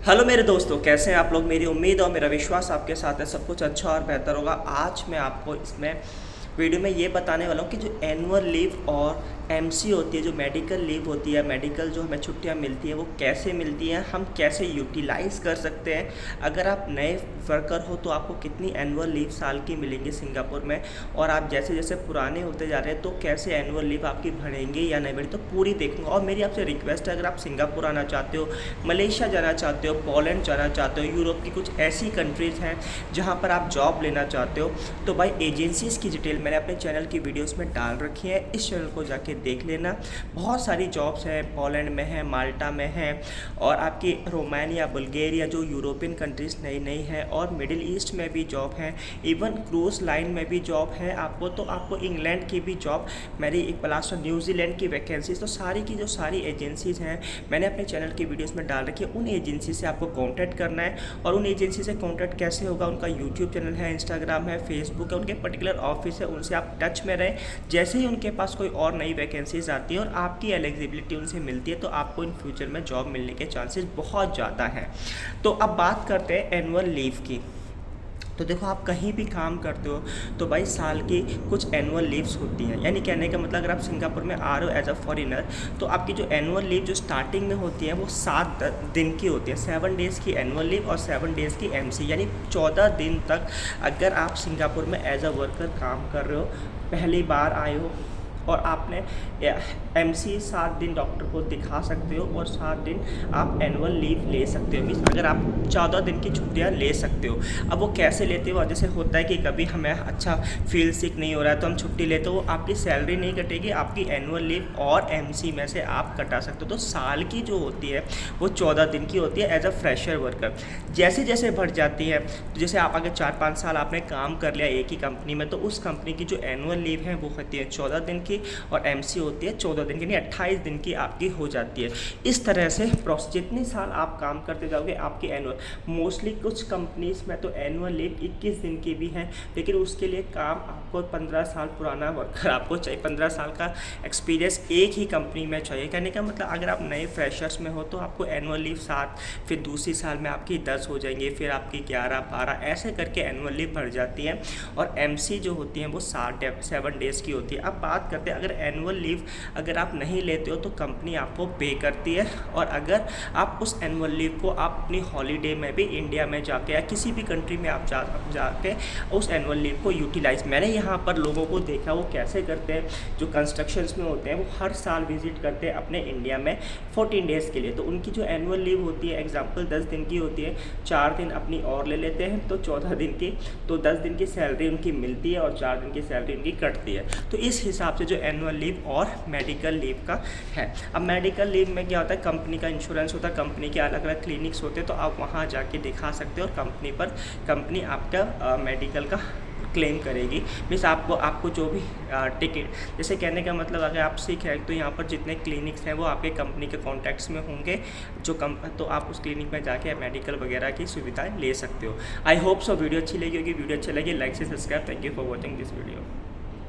Hello मेरे दोस्तों, कैसे हैं आप लोग। मेरी उम्मीद और मेरा विश्वास आपके साथ है सब कुछ अच्छा और बेहतर होगा। आज मैं आपको इसमें वीडियो में ये बताने वाला हूँ कि जो एनुअल लीव और एमसी होती है, जो मेडिकल लीव होती है, मेडिकल जो हमें छुट्टियाँ मिलती हैं वो कैसे मिलती हैं, हम कैसे यूटिलाइज़ कर सकते हैं। अगर आप नए वर्कर हो तो आपको कितनी एनुअल लीव साल की मिलेंगी सिंगापुर में, और आप जैसे जैसे पुराने होते जा रहे हैं तो कैसे एनुअल लीव आपकी बढ़ेंगी या नहीं बढ़ेगी, तो पूरी देखूँगा। और मेरी आपसे रिक्वेस्ट है, अगर आप सिंगापुर आना चाहते हो, मलेशिया जाना चाहते हो, पोलैंड जाना चाहते हो, यूरोप की कुछ ऐसी कंट्रीज़ हैं जहाँ पर आप जॉब लेना चाहते हो, तो भाई एजेंसीज़ की डिटेल मैंने अपने चैनल की वीडियोस में डाल रखी है। इस चैनल को जाके देख लेना। बहुत सारी जॉब्स हैं, पोलैंड में है, माल्टा में है, और आपकी रोमानिया, बुल्गारिया जो यूरोपियन कंट्रीज़ नई नई हैं, और मिडिल ईस्ट में भी जॉब है, इवन क्रूज़ लाइन में भी जॉब है आपको। तो आपको इंग्लैंड की भी जॉब, मेरी एक प्लास न्यूजीलैंड की वैकेंसीज, तो सारी की जो सारी एजेंसीज़ हैं मैंने अपने चैनल की वीडियोस में डाल रखी है। उन एजेंसी से आपको कांटेक्ट करना है। और उन एजेंसी से कांटेक्ट कैसे होगा, उनका यूट्यूब चैनल है, इंस्टाग्राम है, फेसबुक है, उनके पर्टिकुलर ऑफिस है, उनसे आप टच में रहें। जैसे ही उनके पास कोई और नई वैकेंसीज आती है और आपकी एलिजिबिलिटी उनसे मिलती है तो आपको इन फ्यूचर में जॉब मिलने के चांसेस बहुत ज़्यादा हैं। तो अब बात करते हैं एनुअल लीव की। तो देखो, आप कहीं भी काम करते हो तो भाई साल की कुछ एनुअल लीव्स होती हैं। यानी कहने का मतलब, अगर आप सिंगापुर में आ रहे हो एज अ फॉरेनर तो आपकी जो एनुअल लीव जो स्टार्टिंग में होती है वो 7 दिन की होती है। 7 डेज़ की एनुअल लीव और 7 डेज़ की एमसी, यानी 14 दिन तक अगर आप सिंगापुर में एज अ वर्कर काम कर रहे हो, पहली बार आए हो और आपने एमसी 7 दिन डॉक्टर को दिखा सकते हो और 7 दिन आप एनुअल लीव ले सकते हो। मीन्स अगर आप 14 दिन की छुट्टियां ले सकते हो। अब वो कैसे लेते हो, जैसे होता है कि कभी हमें अच्छा फील सिक नहीं हो रहा है तो हम छुट्टी लेते हो, वो आपकी सैलरी नहीं कटेगी, आपकी एनुअल लीव और एमसी में से आप कटा सकते हो। तो साल की जो होती है वो 14 दिन की होती है एज अ फ्रेशर वर्कर। जैसे जैसे बढ़ जाती है, तो जैसे आप आगे 4-5 साल आपने काम कर लिया एक ही कंपनी में, तो उस कंपनी की जो एनुअल लीव है वो होती है 14 दिन की, और एमसी होती है 14 दिन की, यानी 28 दिन की आपकी हो जाती है। इस तरह से प्रोसेस, जितनी साल आप काम करते जाओगे आपकी एनुअल, मोस्टली कुछ कंपनीज में तो एनुअल लीव 21 दिन की भी है, लेकिन उसके लिए काम आपको 15 साल पुराना वर्कर आपको चाहिए, 15 साल का एक्सपीरियंस एक ही कंपनी में चाहिए। कहने का मतलब, अगर आप नए फ्रेशर्स में हो तो आपको एनुअल लीव 7, फिर दूसरी साल में आपकी 10 हो जाएंगी, फिर आपकी 11-12 ऐसे करके एनुअल लीव बढ़ जाती है। और एमसी जो होती है वो 7 डेज़ की होती है। अब बात करते हैं, अगर एनुअल लीव अगर आप नहीं लेते हो तो कंपनी आपको पे करती है, और अगर आप उस एनुअल लीव को आप अपनी हॉलीडे में भी इंडिया में जाके या किसी भी कंट्री में आप जाके उस एनुअल लीव को यूटिलाइज, मैंने यहाँ पर लोगों को देखा वो कैसे करते हैं, जो कंस्ट्रक्शंस में होते हैं वो हर साल विजिट करते हैं अपने इंडिया में 14 डेज़ के लिए। तो उनकी जो एनुअल लीव होती है एग्जाम्पल 10 दिन की होती है, 4 दिन अपनी और ले लेते हैं तो 14 दिन की, तो 10 दिन की सैलरी उनकी मिलती है और 4 दिन की सैलरी उनकी कटती है। तो इस हिसाब से जो एनुअल लीव और मेडिकल लीव का है। अब मेडिकल लीव में क्या होता है, कंपनी का इंश्योरेंस होता है, कंपनी के अलग अलग क्लिनिक्स होते हैं, तो आप वहाँ जाके दिखा सकते हो और कंपनी आपका मेडिकल का क्लेम करेगी। मीन्स आपको जो भी टिकट, जैसे कहने का मतलब, अगर आप सिक है तो यहाँ पर जितने क्लिनिक्स हैं वो आपके कंपनी के कॉन्टैक्ट्स में होंगे, तो आप उस क्लिनिक में जाके मेडिकल वगैरह की सुविधाएं ले सकते हो। आई होप सो वीडियो अच्छी लगी होगी। वीडियो अच्छी लगी लाइक से subscribe. Thank you for watching this video.